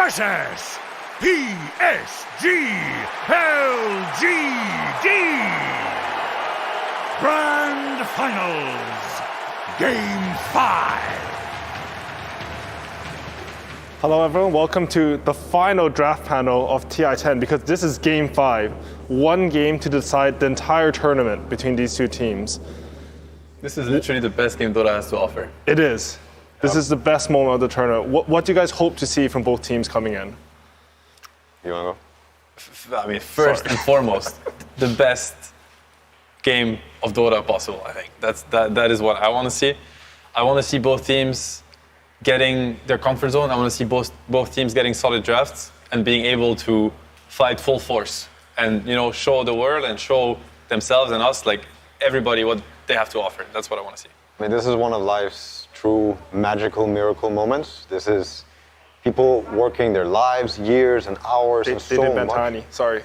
versus PSG LGD. Grand Finals, Game 5. Hello everyone, welcome to the final draft panel of TI10 because this is Game 5. One game to decide the entire tournament between these two teams. This is literally the best game Dota has to offer. It is. This is the best moment of the tournament. What do you guys hope to see from both teams coming in? You want to go? I mean, first and foremost, the best game of Dota possible, I think. That is what I want to see. I want to see both teams getting their comfort zone. I want to see both teams getting solid drafts and being able to fight full force and, show the world and show themselves and us, like everybody, what they have to offer. That's what I want to see. I mean, this is one of life's true magical miracle moments. This is people working their lives, years and hours and so much. They did ban Tiny. Sorry.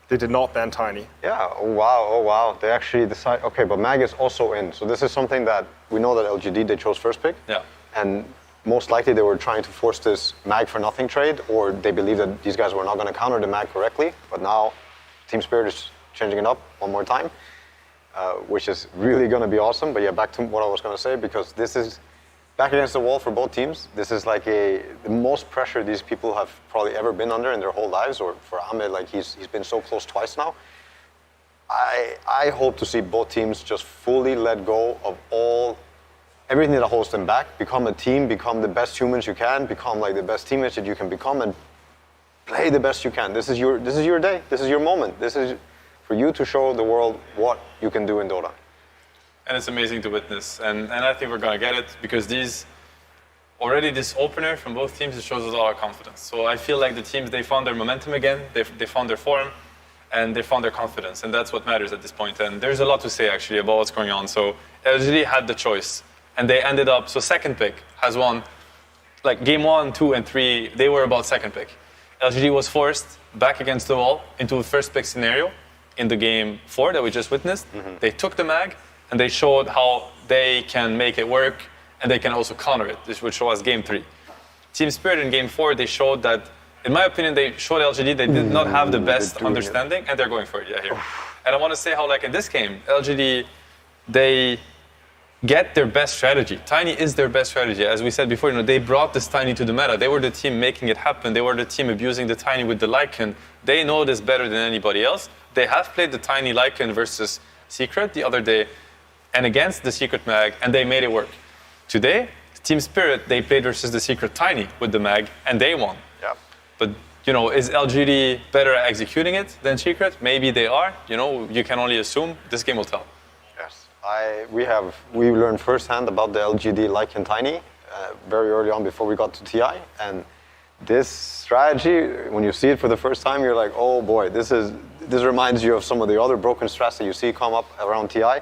They did not ban Tiny. Yeah, oh wow. They actually decide, okay, but Mag is also in. So this is something that we know that LGD, they chose first pick. Yeah. And most likely they were trying to force this Mag for nothing trade, or they believe that these guys were not going to counter the Mag correctly. But now Team Spirit is changing it up one more time, which is really going to be awesome. But yeah, back to what I was going to say, because this is back against the wall for both teams. This is like the most pressure these people have probably ever been under in their whole lives, or for Ahmed, like he's been so close twice now. I hope to see both teams just fully let go of everything that holds them back, become a team, become the best humans you can, become like the best teammates that you can become, and play the best you can. This is your day. This is your moment. This is for you to show the world what you can do in Dota. And it's amazing to witness. And I think we're going to get it because this opener from both teams, it shows us all our confidence. So I feel like the teams, they found their momentum again, they found their form, and they found their confidence. And that's what matters at this point. And there's a lot to say actually about what's going on. So LGD had the choice. And they ended up, so second pick has won, like game 1, 2, and 3, they were about second pick. LGD was forced back against the wall into a first pick scenario in the game 4 that we just witnessed. Mm-hmm. They took the Mag and they showed how they can make it work and they can also counter it, which show us game 3. Team Spirit in game 4, they showed that, in my opinion, they showed LGD they did not have the best understanding and they're going for it, here. And I want to say how, like in this game, LGD, they get their best strategy. Tiny is their best strategy. As we said before, they brought this Tiny to the meta. They were the team making it happen. They were the team abusing the Tiny with the Lycan. They know this better than anybody else. They have played the Tiny Lycan versus Secret the other day and against the Secret Mag, and they made it work. Today, Team Spirit, they played versus the Secret Tiny with the Mag, and they won. Yeah. But, is LGD better at executing it than Secret? Maybe they are. You can only assume. This game will tell. We learned firsthand about the LGD Lycan Tiny very early on before we got to TI, and this strategy, when you see it for the first time, you're like, oh boy, this reminds you of some of the other broken strats that you see come up around TI,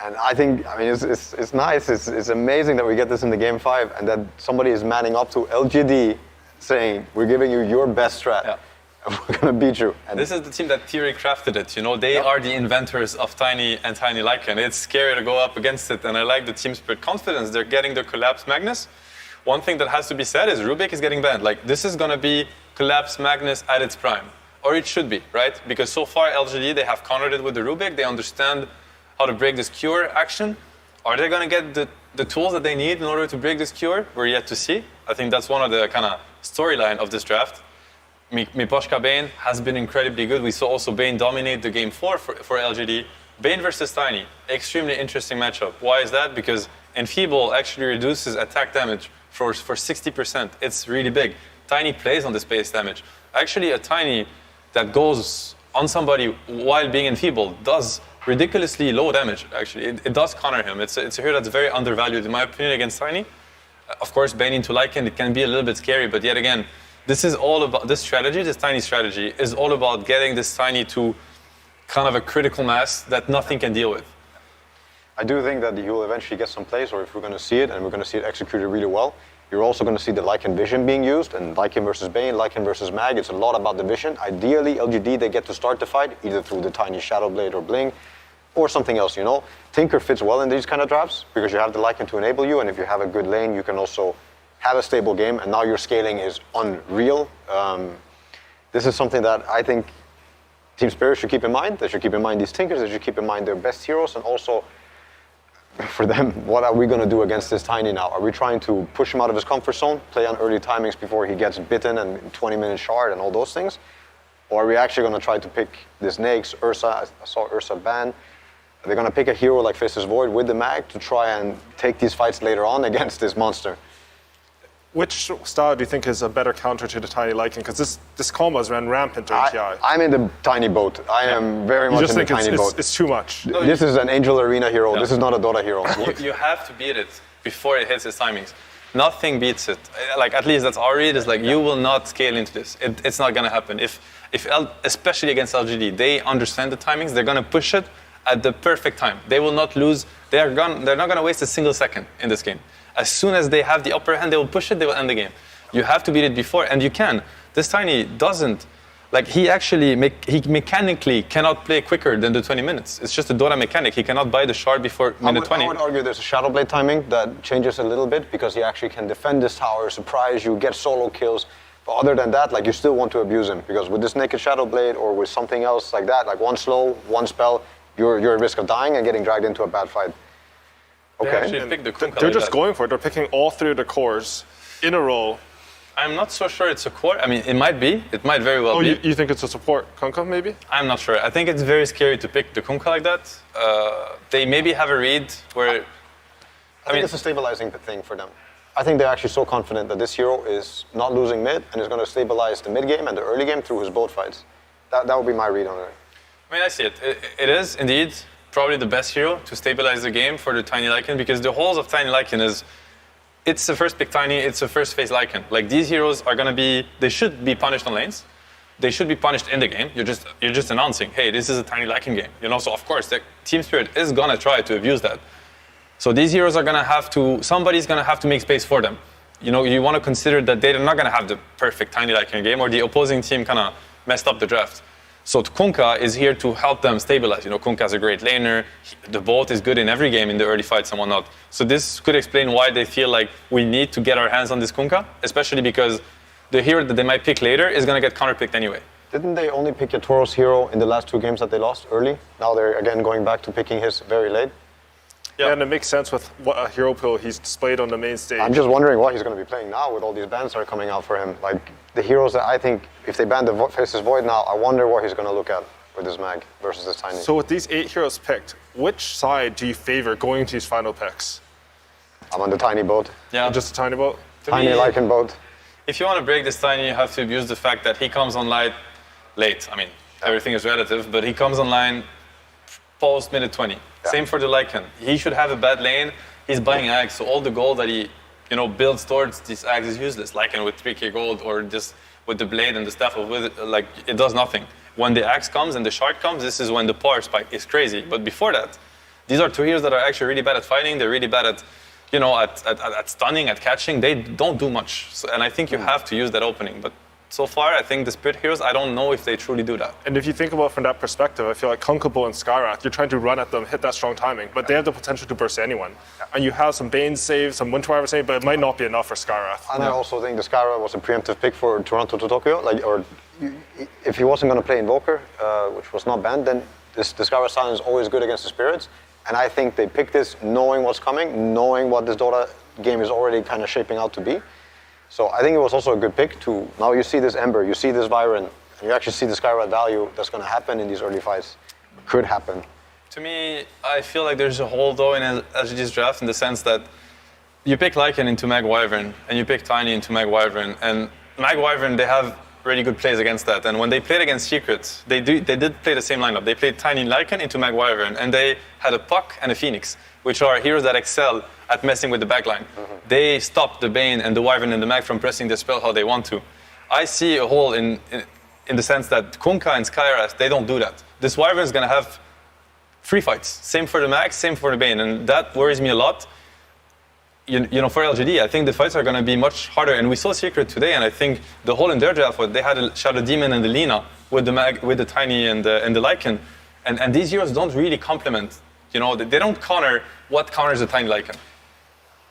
and it's nice, it's amazing that we get this in the game 5, and that somebody is manning up to LGD, saying, we're giving you your best strat. Yeah. We're going to beat you. And this is the team that Theory crafted it. They are the inventors of Tiny and Tiny Lycan. It's scary to go up against it, and I like the Team Spirit confidence. They're getting their Collapse Magnus. One thing that has to be said is Rubik is getting banned. Like, this is going to be Collapse Magnus at its prime. Or it should be, right? Because so far, LGD, they have countered it with the Rubik. They understand how to break this Cure action. Are they going to get the tools that they need in order to break this Cure? We're yet to see. I think that's one of the kind of storyline of this draft. Miposhka Bane has been incredibly good. We saw also Bane dominate the game 4 for LGD. Bane versus Tiny, extremely interesting matchup. Why is that? Because Enfeeble actually reduces attack damage for 60%. It's really big. Tiny plays on the space damage. Actually, a Tiny that goes on somebody while being enfeebled does ridiculously low damage, actually. It does counter him. It's a hero that's very undervalued, in my opinion, against Tiny. Of course, Bane into Lycan, it can be a little bit scary, but yet again, this is all about, this Tiny strategy, is all about getting this Tiny to kind of a critical mass that nothing can deal with. I do think that you'll eventually get some plays, or if we're going to see it, and we're going to see it executed really well, you're also going to see the Lycan vision being used, and Lycan versus Bane, Lycan versus Mag, it's a lot about the vision. Ideally, LGD, they get to start the fight, either through the Tiny Shadow Blade or Bling, or something else, Tinker fits well in these kind of drafts, because you have the Lycan to enable you, and if you have a good lane, you can also have a stable game, and now your scaling is unreal. This is something that I think Team Spirit should keep in mind. They should keep in mind these Tinkers, they should keep in mind their best heroes, and also for them, what are we going to do against this Tiny now? Are we trying to push him out of his comfort zone, play on early timings before he gets bitten and 20-minute shard and all those things? Or are we actually going to try to pick this Nyx, Ursa? I saw Ursa ban. Are they going to pick a hero like Faceless Void with the mag to try and take these fights later on against this monster? Which style do you think is a better counter to the Tiny Lycan? Because this combos ran rampant during TI. I'm in the tiny boat. I am very much in the tiny boat. It's too much. No, This is an Angel Arena hero. Yeah. This is not a Dota hero. You have to beat it before it hits its timings. Nothing beats it. Like, at least that's our read, is like, you will not scale into this. It's not going to happen. Especially against LGD, they understand the timings. They're going to push it at the perfect time. They will not lose. They're not going to waste a single second in this game. As soon as they have the upper hand, they will push it, they will end the game. You have to beat it before, and you can. This Tiny doesn't. Like, he mechanically cannot play quicker than the 20 minutes. It's just a Dota mechanic. He cannot buy the shard before minute 20. I would argue there's a Shadow Blade timing that changes a little bit because he actually can defend this tower, surprise you, get solo kills. But other than that, like, you still want to abuse him because with this naked Shadow Blade or with something else like that, like one slow, one spell, you're at risk of dying and getting dragged into a bad fight. They Okay. actually picked the Kunkka They're like just that. going for it. They're picking all three of the cores in a row. I'm not so sure it's a core. I mean, it might be. It might very well Oh, be. you think it's a support Kunkka, maybe? I'm not sure. I think it's very scary to pick the Kunkka like that. They maybe have a read where... I think it's a stabilizing thing for them. I think they're actually so confident that this hero is not losing mid and is going to stabilize the mid game and the early game through his boat fights. That would be my read on it. I mean, I see it. It is indeed probably the best hero to stabilize the game for the Tiny Lycan, because the holes of Tiny Lycan is, it's the first pick Tiny, it's the first phase Lycan. Like, these heroes are gonna be, they should be punished on lanes. They should be punished in the game. You're just announcing, hey, this is a Tiny Lycan game. You know, so of course, the Team Spirit is gonna try to abuse that. So these heroes are gonna have to, somebody's gonna have to make space for them. You know, you wanna consider that they're not gonna have the perfect Tiny Lycan game, or the opposing team kinda messed up the draft. So Kunkka is here to help them stabilize. You know, Kunkka's a great laner. The boat is good in every game in the early fights and whatnot. So this could explain why they feel like we need to get our hands on this Kunkka, especially because the hero that they might pick later is going to get counterpicked anyway. Didn't they only pick Yatoro's hero in the last 2 games that they lost early? Now they're again going back to picking his very late. Yeah. And it makes sense with what a hero pool he's displayed on the main stage. I'm just wondering what he's going to be playing now with all these bans that are coming out for him. Like the heroes that I think, if they ban the Faceless Void now, I wonder what he's going to look at with this mag versus this Tiny. So with these 8 heroes picked, which side do you favor going into these final picks? I'm on the Tiny boat. Yeah. Just a tiny boat? To Tiny me, Lycan boat. if you want to break this Tiny, you have to abuse the fact that he comes online late. I mean, everything is relative, but he comes online post minute 20. Yeah. Same for the Lycan. He should have a bad lane. He's buying Ags, so all the gold that he, you know, builds towards these Ags is useless. Lycan with 3k gold or just with the blade and the staff of with it, like, it does nothing. When the Axe comes and the shard comes, this is when the power spike is crazy. But before that, these are 2 heroes that are actually really bad at fighting. They're really bad at, you know, at stunning, at catching. They don't do much. So, and I think you have to use that opening. But so far, I think the Spirit heroes, I don't know if they truly do that. And if you think about it from that perspective, I feel like Kunkka and Skywrath, you're trying to run at them, hit that strong timing, but they have the potential to burst anyone. And you have some Bane save, some Winter Wyvern save, but it might not be enough for Skywrath. And I also think the Skyra was a preemptive pick for Toronto to Tokyo. Like, or if he wasn't going to play Invoker, which was not banned, then the Skyra Silence is always good against the Spirits. And I think they picked this knowing what's coming, knowing what this Dota game is already kind of shaping out to be. So I think it was also a good pick to, now you see this Ember, you see this Vyron, and you actually see the Skywrath value that's going to happen in these early fights. Could happen. To me, I feel like there's a hole though in LGD's draft in the sense that you pick Lycan into Mag Wyvern and you pick Tiny into Mag Wyvern, and Mag Wyvern, they have really good plays against that. And when they played against Secret, they did play the same lineup. They played Tiny Lycan into Mag Wyvern, and they had a Puck and a Phoenix, which are heroes that excel at messing with the backline. They stop the Bane and the Wyvern and the Mag from pressing their spell how they want to. I see a hole in the sense that Kunkka and Skywrath, they don't do that. This Wyvern is going to have free fights. Same for the Mag, same for the Bane, and that worries me a lot. You know, for LGD, I think the fights are going to be much harder. And we saw Secret today, and I think the hole in their draft was they had a Shadow Demon and the Lina with the Mag, with the Tiny and the Lycan. And these heroes don't really complement. You know, they don't counter what counters the Tiny Lycan.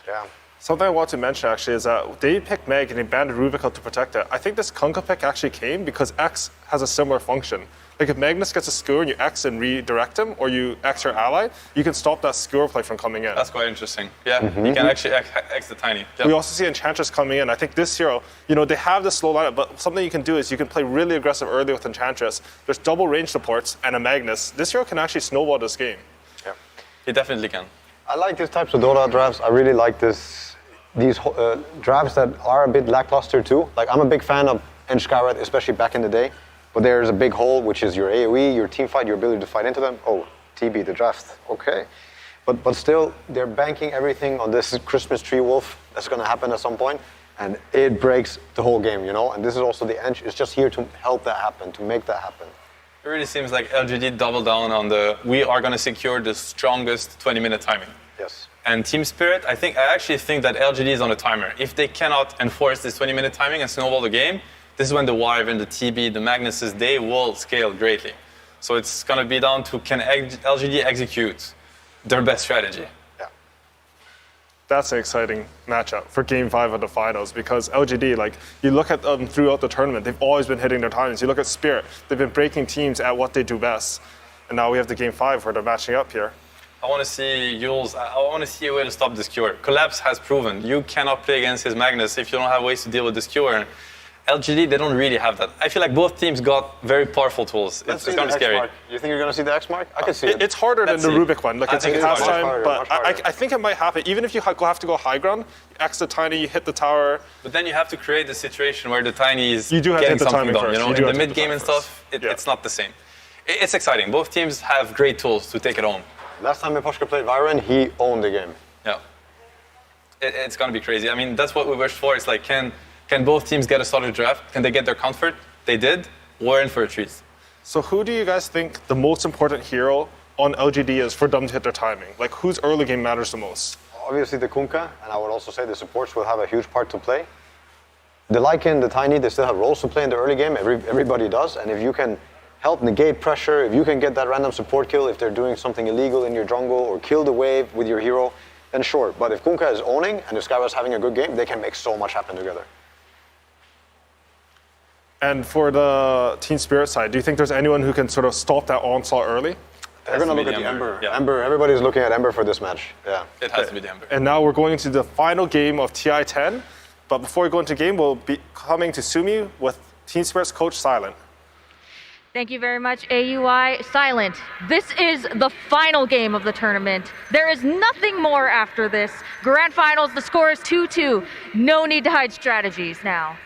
Yeah. Something I want to mention actually is that they picked Meg and they banned Rubicon to protect it. I think this Kunkka pick actually came because X has a similar function. Like if Magnus gets a skewer and you X and redirect him, or you X your ally, you can stop that skewer play from coming in. That's quite interesting. Yeah, you can actually X the Tiny. Yep. We also see Enchantress coming in. I think this hero, they have this slow lineup, but something you can do is you can play really aggressive early with Enchantress. There's double range supports and a Magnus. This hero can actually snowball this game. Yeah. He definitely can. I like these types of Dota drafts. I really like these drafts that are a bit lackluster too. Like I'm a big fan of Eng Skywrath, especially back in the day. But there's a big hole, which is your AoE, your team fight, your ability to fight into them. Oh, TB, the draft, okay. But still, they're banking everything on this Christmas tree wolf that's gonna happen at some point, and it breaks the whole game, And this is also the Eng, it's just here to help that happen, to make that happen. It really seems like LGD doubled down on we are gonna secure the strongest 20-minute timing. Yes. And Team Spirit, I actually think that LGD is on a timer. If they cannot enforce this 20-minute timing and snowball the game, this is when the Wyvern, the TB, the Magnuses, they will scale greatly. So it's going to be down to can LGD execute their best strategy. Yeah. That's an exciting matchup for Game 5 of the finals because LGD, you look at them throughout the tournament, they've always been hitting their timings. You look at Spirit, they've been breaking teams at what they do best. And now we have the Game 5 where they're matching up here. I want to see Jules. I want to see a way to stop the skewer. Collapse has proven you cannot play against his Magnus if you don't have ways to deal with the skewer. LGD, they don't really have that. I feel like both teams got very powerful tools. It's going to be scary. You think you're going to see the X mark? I can see it. It's harder than the Rubik one. It's in half time, but harder. I think it might happen. Even if you have to go high ground, you X the Tiny, you hit the tower. But then you have to create the situation where the Tiny is getting something done. In the mid-game and stuff, it's not the same. It's exciting. Both teams have great tools to take it home. Last time Miposhka played Vyron, he owned the game. Yeah. It's going to be crazy. I mean, that's what we wish for. It's like, can both teams get a solid draft? Can they get their comfort? They did. We're in for a treat. So who do you guys think the most important hero on LGD is for them to hit their timing? Whose early game matters the most? Obviously the Kunkka, and I would also say the supports will have a huge part to play. The Lycan, the Tiny, they still have roles to play in the early game. Everybody does, and if you can help negate pressure, if you can get that random support kill, if they're doing something illegal in your jungle, or kill the wave with your hero, then sure. But if Kunkka is owning, and if Skywrath's having a good game, they can make so much happen together. And for the Team Spirit side, do you think there's anyone who can sort of stop that onslaught early? They're going to look at the Ember. Yeah. Ember. Everybody's looking at Ember for this match. Yeah. It has to be the Ember. And now we're going into the final game of TI10. But before we go into game, we'll be coming to Sumi with Team Spirit's coach, Silent. Thank you very much, AUI. Silent, this is the final game of the tournament. There is nothing more after this. Grand Finals, the score is 2-2. No need to hide strategies now.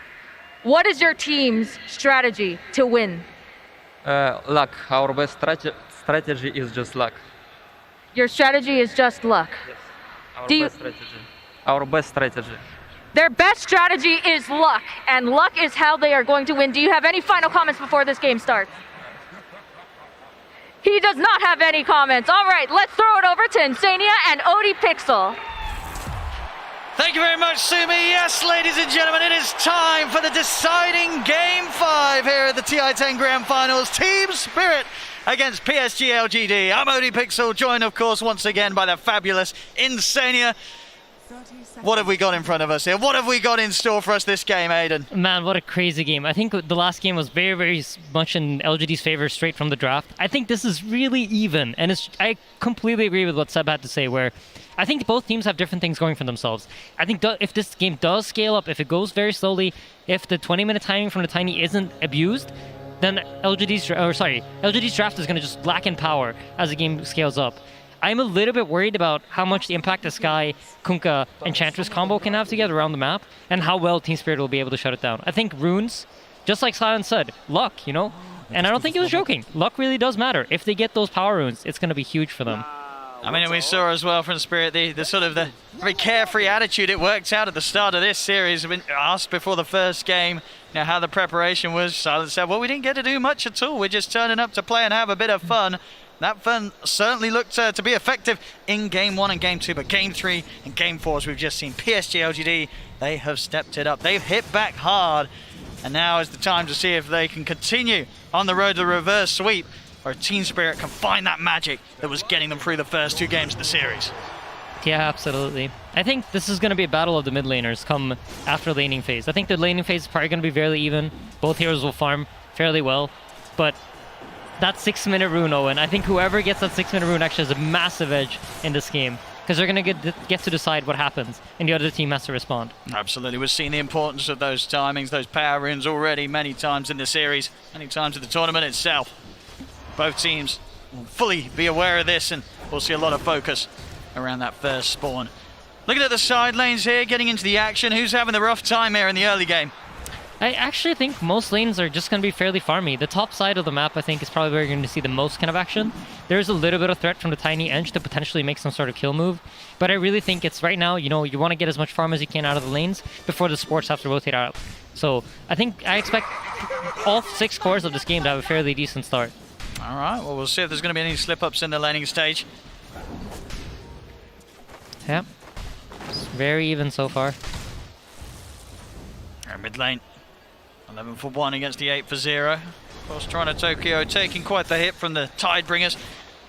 What is your team's strategy to win? Luck. Our best strategy is just luck. Your strategy is just luck. Yes. Our best strategy. Their best strategy is luck, and luck is how they are going to win. Do you have any final comments before this game starts? He does not have any comments. All right, let's throw it over to Insania and ODPixel. Thank you very much, Sumi. Yes, ladies and gentlemen, it is time for the deciding Game 5 here at the TI10 Grand Finals. Team Spirit against PSG LGD. I'm ODPixel, joined, of course, once again by the fabulous Insania. What have we got in front of us here? What have we got in store for us this game, Aiden? Man, what a crazy game. I think the last game was very, very much in LGD's favor straight from the draft. I think this is really even, and I completely agree with what Seb had to say, where I think both teams have different things going for themselves. I think if this game does scale up, if it goes very slowly, if the 20-minute timing from the Tiny isn't abused, then LGD's draft is going to just lack in power as the game scales up. I'm a little bit worried about how much the impact the Sky, Kunkka, Enchantress combo can have together around the map, and how well Team Spirit will be able to shut it down. I think runes, just like Silent said, luck, And I don't think he was joking. Luck really does matter. If they get those power runes, it's going to be huge for them. I mean, we saw as well from Spirit the sort of the very carefree attitude it worked out at the start of this series. I've been asked before the first game, how the preparation was. Silent said, well, we didn't get to do much at all. We're just turning up to play and have a bit of fun. That fun certainly looked to be effective in Game 1 and Game 2, but Game 3 and Game 4, as we've just seen, PSG LGD, they have stepped it up. They've hit back hard, and now is the time to see if they can continue on the road to the reverse sweep, or Team Spirit can find that magic that was getting them through the first two games of the series. Yeah, absolutely. I think this is going to be a battle of the mid laners come after laning phase. I think the laning phase is probably going to be fairly even. Both heroes will farm fairly well, but that 6-minute rune, Owen, I think whoever gets that 6-minute rune actually has a massive edge in this game, because they're going to get to decide what happens, and the other team has to respond. Absolutely. We've seen the importance of those timings, those power runes already many times in the series, many times in the tournament itself. Both teams will fully be aware of this, and we'll see a lot of focus around that first spawn. Looking at the side lanes here, getting into the action. Who's having the rough time here in the early game? I actually think most lanes are just going to be fairly farmy. The top side of the map, I think, is probably where you're going to see the most kind of action. There's a little bit of threat from the Tiny Edge to potentially make some sort of kill move, but I really think it's right now, you want to get as much farm as you can out of the lanes before the supports have to rotate out. So I expect all 6 cores of this game to have a fairly decent start. All right, well, we'll see if there's going to be any slip-ups in the laning stage. Yeah, it's very even so far. Mid lane, 11 for 1 against the 8 for 0. Of course, Toronto Tokyo taking quite the hit from the Tidebringers,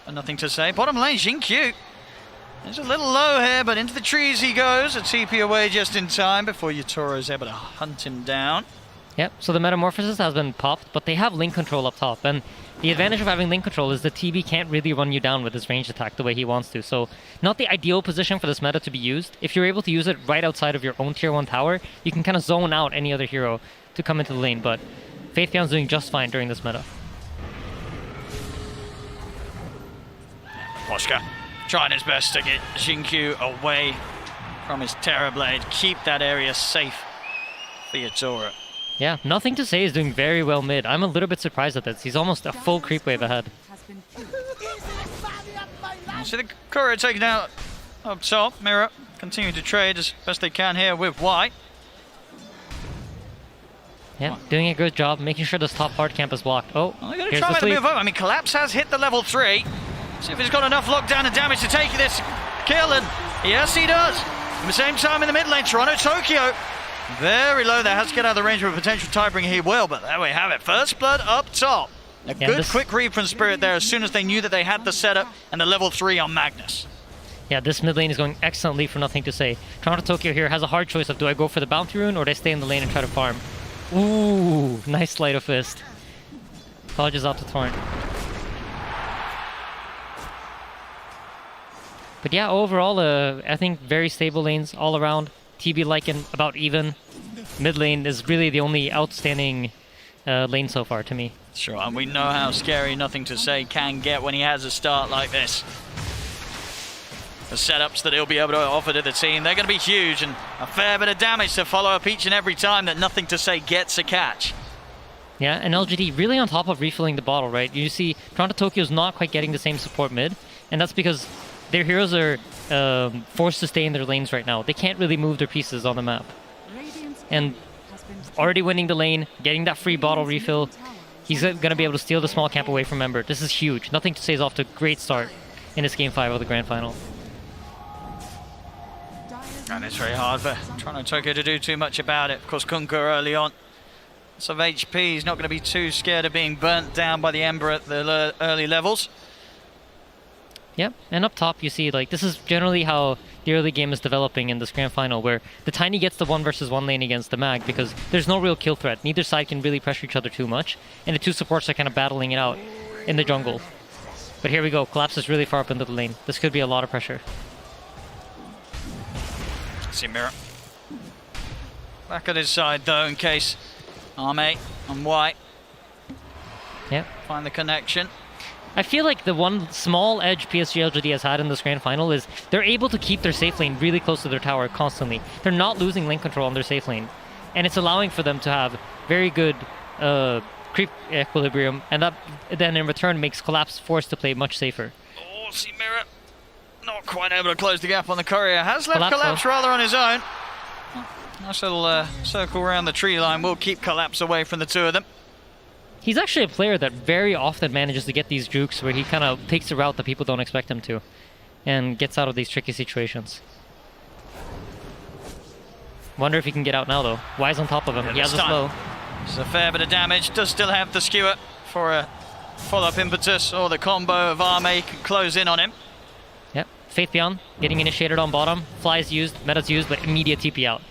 and nothing to say. Bottom lane, Xingqiu. He's a little low here, but into the trees he goes. A TP away just in time before Yatoro is able to hunt him down. Yep, so the Metamorphosis has been popped, but they have link control up top, and the advantage of having link control is the TB can't really run you down with his ranged attack the way he wants to, so not the ideal position for this meta to be used. If you're able to use it right outside of your own tier 1 tower, you can kind of zone out any other hero to come into the lane, but Faithbeyond's doing just fine during this meta. Poshka trying his best to get Xingqiu away from his Terrorblade, keep that area safe for Yatoro. Yeah, nothing to say is doing very well mid. I'm a little bit surprised at this. He's almost a full creep wave ahead. See the courier taken out up top. Mira continuing to trade as best they can here with White. Yeah, doing a good job, making sure this top hard camp is blocked. Oh, Well, they're going to here's try the to sweep. move up. I mean, Collapse has hit the level 3. See if he's got enough lockdown and damage to take this kill, and yes, he does. At the same time in the mid lane, Toronto Tokyo very low there, has to get out of the range of a potential Tidebringer. He will, but there we have it. First blood up top. A good quick read from Spirit there as soon as they knew that they had the setup and the level 3 on Magnus. Yeah, this mid lane is going excellently for nothing to say. Toronto Tokyo here has a hard choice of do I go for the bounty rune or do I stay in the lane and try to farm? Ooh, nice sleight of fist. Dodges out to Torrent. But yeah, overall, I think very stable lanes all around. TB Lycan about even. Mid lane is really the only outstanding lane so far to me. Sure, and we know how scary Nothing to Say can get when he has a start like this. The setups that he'll be able to offer to the team, they're going to be huge, and a fair bit of damage to follow up each and every time that Nothing to Say gets a catch. Yeah, and LGD really on top of refilling the bottle, right? You see Toronto Tokyo's not quite getting the same support mid, and that's because their heroes are forced to stay in their lanes right now. They can't really move their pieces on the map. And already winning the lane, getting that free bottle refill, he's going to be able to steal the small camp away from Ember. This is huge. Nothing to Say is off to a great start in this Game 5 of the Grand Final. And it's very hard for Toronto Tokyo to do too much about it. Of course, Kunko early on. So HP, he's not going to be too scared of being burnt down by the Ember at the early levels. Yep, and up top you see, like, this is generally how the early game is developing in this Grand Final, where the Tiny gets the 1v1 lane against the Mag because there's no real kill threat. Neither side can really pressure each other too much, and the two supports are kind of battling it out in the jungle. But here we go, Collapse is really far up into the lane. This could be a lot of pressure. See Mira. Back at his side though, in case Arme on White Yep. find the connection. I feel like the one small edge PSG LGD has had in this Grand Final is they're able to keep their safe lane really close to their tower constantly. They're not losing lane control on their safe lane. And it's allowing for them to have very good creep equilibrium, and that then in return makes Collapse forced to play much safer. Oh, see Mira not quite able to close the gap on the courier. Has left Collapse Collapse rather on his own. Nice little circle around the tree line will keep Collapse away from the two of them. He's actually a player that very often manages to get these jukes where he kind of takes a route that people don't expect him to and gets out of these tricky situations. Wonder if he can get out now though. Wise on top of him. Yeah, He has a this slow. There's a fair bit of damage. Does still have the skewer for a follow-up impetus, or the combo of Arme can close in on him. Yep. Faith Beyond getting initiated on bottom. Flies used, meta's used, but immediate TP out.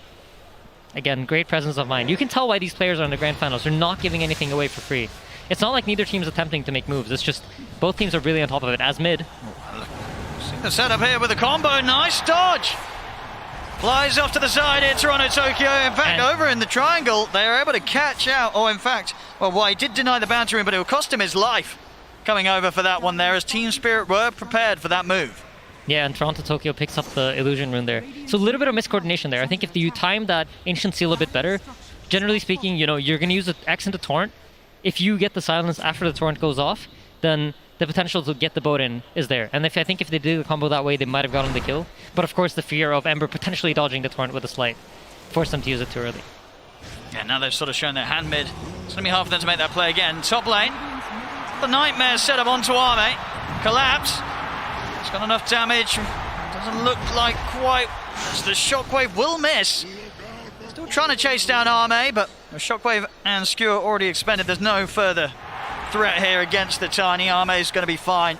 Again, great presence of mind. You can tell why these players are in the Grand Finals. They're not giving anything away for free. It's not like neither team's attempting to make moves. It's just both teams are really on top of it. As mid, See the setup here with the combo. Nice dodge. Flies off to the side here, Toronto Tokyo. In fact, over in the triangle, they are able to catch out. Or in fact, well, he did deny the bounty ring, but it will cost him his life coming over for that one there, as Team Spirit were prepared for that move. yeah, and Toronto Tokyo picks up the illusion rune there. So a little bit of miscoordination there. I think if you time that Ancient Seal a bit better, generally speaking, you know, you're going to use the X into Torrent. If you get the silence after the Torrent goes off, then the potential to get the boat in is there. And I think if they did the combo that way, they might have gotten the kill. But of course, the fear of Ember potentially dodging the Torrent with a slight forced them to use it too early. Yeah, now they've sort of shown their hand mid. It's going to be hard for them to make that play again. Top lane, the Nightmare set up onto Arme. Collapse. It's got enough damage. Doesn't look like quite. The Shockwave will miss. Still trying to chase down Arme, but the Shockwave and Skewer already expended. There's no further threat here against the Tiny. Arme is going to be fine.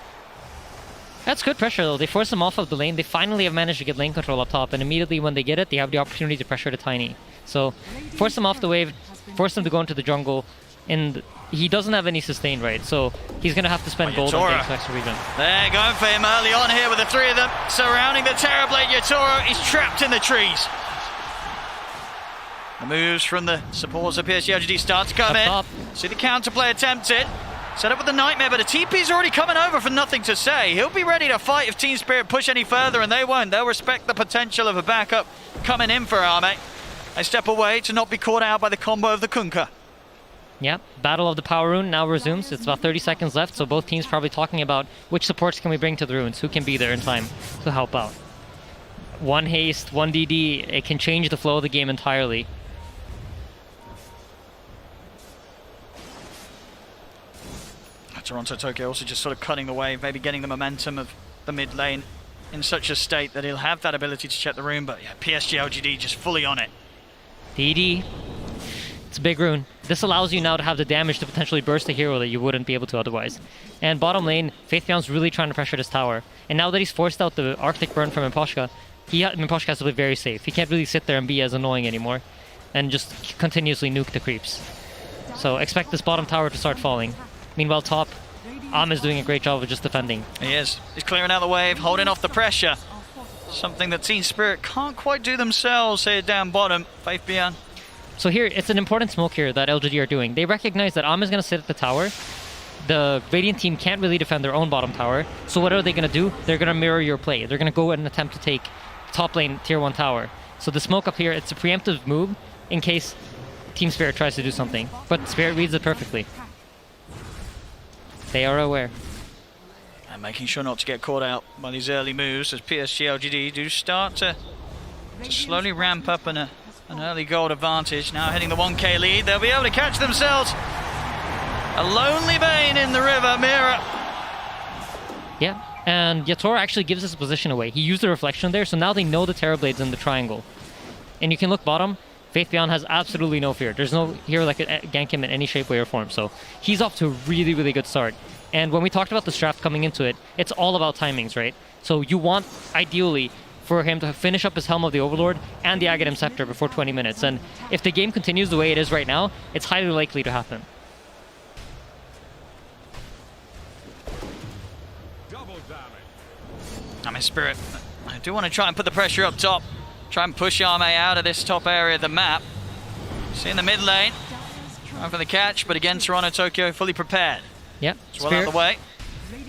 That's good pressure though. They force them off of the lane. They finally have managed to get lane control up top, and immediately when they get it, they have the opportunity to pressure the Tiny. So force them off the wave, force them to go into the jungle, and he doesn't have any sustain, right? So he's going to have to spend gold on getting some extra regen. They're going for him early on here with the three of them surrounding the Terrorblade. Yatoro is trapped in the trees. The moves from the supports of PSG LGD start to come in. Top. See the counterplay attempted. Set up with the Nightmare, but the TP's already coming over for nothing to say. He'll be ready to fight if Team Spirit push any further, and they won't. They'll respect the potential of a backup coming in for Arme. They step away to not be caught out by the combo of the Kunkka. Yep, Battle of the Power Rune now resumes. It's about 30 seconds left, so both teams probably talking about which supports can we bring to the runes, who can be there in time to help out. One haste, one DD, it can change the flow of the game entirely. Toronto Tokyo also just sort of cutting the wave, maybe getting the momentum of the mid lane in such a state that he'll have that ability to check the rune, but yeah, PSG LGD just fully on it. DD, it's a big rune. This allows you now to have the damage to potentially burst a hero that you wouldn't be able to otherwise. And bottom lane, Faith Beyond's really trying to pressure this tower. And now that he's forced out the Arctic Burn from Miposhka, Miposhka has to play very safe. He can't really sit there and be as annoying anymore and just continuously nuke the creeps. So expect this bottom tower to start falling. Meanwhile, top, is doing a great job of just defending. He is. He's clearing out the wave, holding off the pressure. Something that Team Spirit can't quite do themselves here down bottom. Faith Beyond. So here, it's an important smoke here that LGD are doing. They recognize that is going to sit at the tower. The Radiant team can't really defend their own bottom tower. So what are they going to do? They're going to mirror your play. They're going to go and attempt to take top lane tier 1 tower. So the smoke up here, it's a preemptive move in case Team Spirit tries to do something. But Spirit reads it perfectly. They are aware. And making sure not to get caught out by these early moves as PSG LGD do start to slowly ramp up an early gold advantage. Now hitting the 1k lead, they'll be able to catch themselves. A lonely Bane in the river, Mira. Yeah, and Yatoro actually gives his position away. He used the reflection there, so now they know the Terrorblade's in the triangle. And you can look bottom, Faith Beyond has absolutely no fear. There's no hero that could gank him in any shape, way, or form. So he's off to a really, really good start. And when we talked about the draft coming into it, it's all about timings, right? So you want, ideally, for him to finish up his Helm of the Overlord and the Aghanim Scepter before 20 minutes. And if the game continues the way it is right now, it's highly likely to happen. I'm in Spirit. I do want to try and put the pressure up top. Try and push Arme out of this top area of the map. See in the mid lane. Trying for the catch, but again, Toronto Tokyo fully prepared. Yep. It's well out of the way.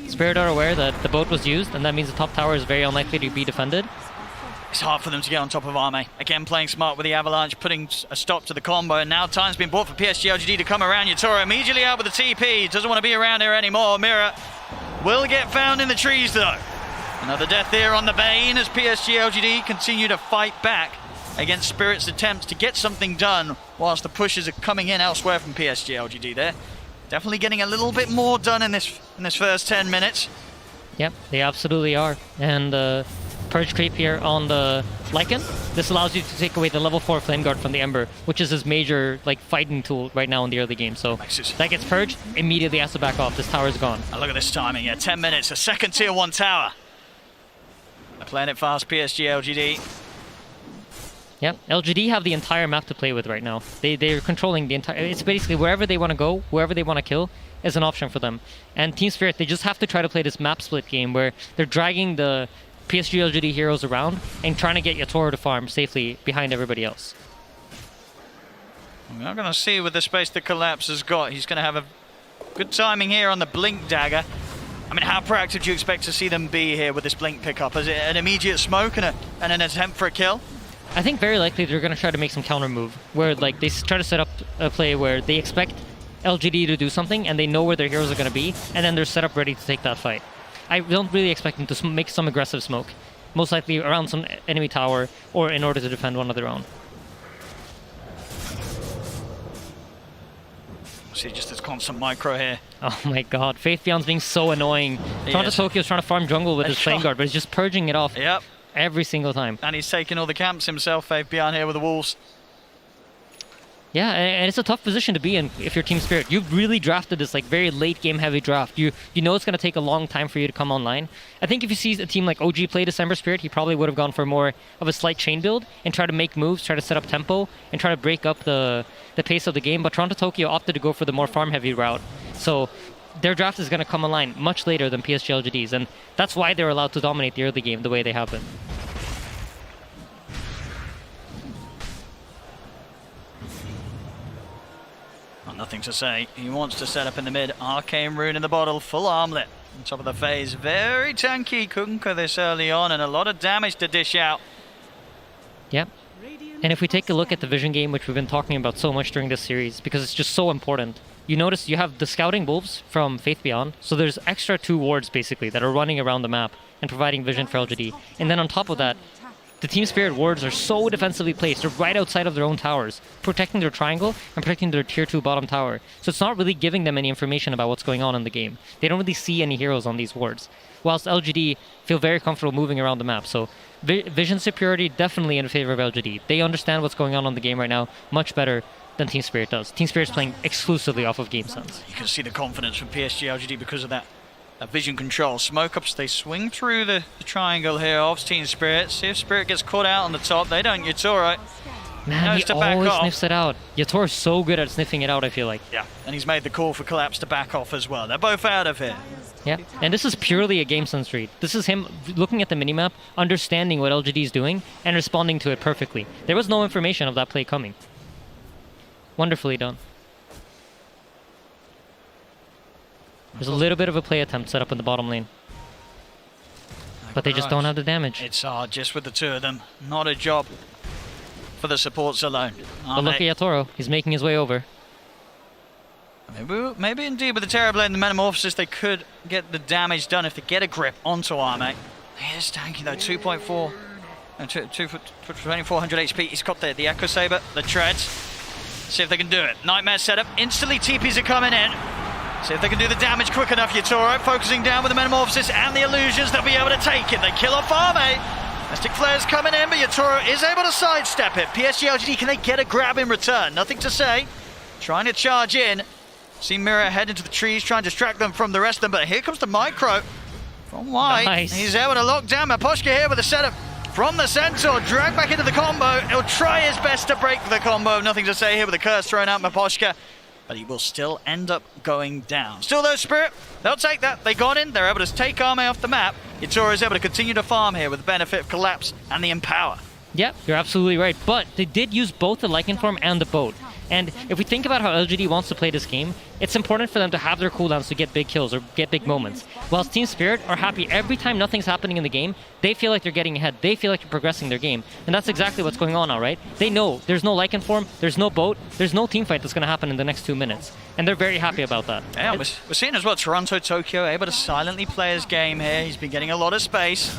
Spirit are aware that the boat was used, and that means the top tower is very unlikely to be defended. It's hard for them to get on top of Arme. Again, playing smart with the Avalanche, putting a stop to the combo, and now time's been bought for PSG LGD to come around. Yatoro immediately out with the TP. Doesn't want to be around here anymore. Mira will get found in the trees, though. Another death here on the Bane as PSG LGD continue to fight back against Spirit's attempts to get something done whilst the pushes are coming in elsewhere from PSG LGD there. Definitely getting a little bit more done in this first 10 minutes. Yep, they absolutely are. And Purge Creep here on the Lycan. This allows you to take away the level 4 Flame Guard from the Ember, which is his major fighting tool right now in the early game. So that gets purged, immediately has to back off. This tower is gone. Now look at this timing, yeah, 10 minutes, a second tier 1 tower. They're playing it fast, PSG, LGD. Yep, LGD have the entire map to play with right now. They're controlling the entire... It's basically wherever they want to go, whoever they want to kill is an option for them. And Team Spirit, they just have to try to play this map split game where they're dragging the PSG LGD heroes around and trying to get Yatoro to farm safely behind everybody else. We're not going to see with the space that Collapse has got. He's going to have a good timing here on the Blink Dagger. I mean, how proactive do you expect to see them be here with this Blink pickup? Is it an immediate smoke and an attempt for a kill? I think very likely they're going to try to make some counter move where like they try to set up a play where they expect LGD to do something and they know where their heroes are going to be, and then they're set up ready to take that fight. I don't really expect them to make some aggressive smoke, most likely around some enemy tower or in order to defend one of their own. See just this constant micro here. Oh my god, Faith Beyond's being so annoying. Toronto Tokyo's trying to farm jungle with his flame guard, but he's just purging it off. Yep. Every single time. And he's taking all the camps himself, Faith Beyond here with the Wolves. Yeah, and it's a tough position to be in if you're Team Spirit. You've really drafted this like very late game heavy draft. You know it's going to take a long time for you to come online. I think if you see a team like OG play December Spirit, he probably would have gone for more of a slight chain build and try to make moves, try to set up tempo, and try to break up the pace of the game. But Toronto Tokyo opted to go for the more farm heavy route. So their draft is going to come online much later than PSG LGD's, and that's why they're allowed to dominate the early game the way they have been. Nothing to say. He wants to set up in the mid. Arcane Rune in the bottle. Full armlet. On top of the phase. Very tanky Kunkka this early on, and a lot of damage to dish out. Yep. And if we take a look at the vision game, which we've been talking about so much during this series, because it's just so important, you notice you have the scouting wolves from Faith Beyond. So there's extra 2 wards, basically, that are running around the map and providing vision for LGD. And then on top of that, the Team Spirit wards are so defensively placed. They're right outside of their own towers, protecting their triangle and protecting their tier 2 bottom tower. So it's not really giving them any information about what's going on in the game. They don't really see any heroes on these wards. Whilst LGD feel very comfortable moving around the map. So vision superiority definitely in favor of LGD. They understand what's going on the game right now much better than Team Spirit does. Team Spirit's playing exclusively off of game sense. You can see the confidence from PSG LGD because of that vision control. Smoke ups, they swing through the triangle here of Team Spirit. See if Spirit gets caught out on the top. They don't. Yatoro Man, he always sniffs it out. Yatoro's so good at sniffing it out, I feel like. Yeah, and he's made the call for Collapse to back off as well. They're both out of here. Yeah, and this is purely a game sense read. This is him looking at the minimap, understanding what LGD is doing, and responding to it perfectly. There was no information of that play coming. Wonderfully done. There's a little bit of a play attempt set up in the bottom lane. But they just don't have the damage. It's hard just with the 2 of them. Not a job for the supports alone. But look at Yatoro. He's making his way over. Maybe indeed with the Terrorblade and the Metamorphosis they could get the damage done if they get a grip onto Arme. He is tanky though, 2.4 and 2400 HP. He's got the Echo Saber, the treads. See if they can do it. Nightmare setup. Instantly TPs are coming in. See if they can do the damage quick enough. Yatoro focusing down with the Metamorphosis and the illusions. They'll be able to take it. They kill off Arme. Mystic Flare's coming in, but Yatoro is able to sidestep it. PSG LGD, can they get a grab in return? Nothing to say. Trying to charge in. See Mira head into the trees, trying to distract them from the rest of them, but here comes the micro from White. Nice. He's able to lock down Miposhka here with a setup from the Centaur, drag back into the combo. He'll try his best to break the combo. Nothing to say here with the curse thrown out Miposhka, but he will still end up going down. Still though, Spirit, they'll take that. They got in, they're able to take Arme off the map. Yatoro is able to continue to farm here with the benefit of Collapse and the Empower. Yep, you're absolutely right. But they did use both the Lycan Form and the boat. And if we think about how LGD wants to play this game, it's important for them to have their cooldowns to get big kills or get big moments. Whilst Team Spirit are happy every time nothing's happening in the game, they feel like they're getting ahead. They feel like they're progressing their game. And that's exactly what's going on now, right? They know there's no Lycan Form, there's no boat, there's no team fight that's going to happen in the next 2 minutes. And they're very happy about that. Yeah, we're seeing as well Toronto Tokyo able to silently play his game here. He's been getting a lot of space.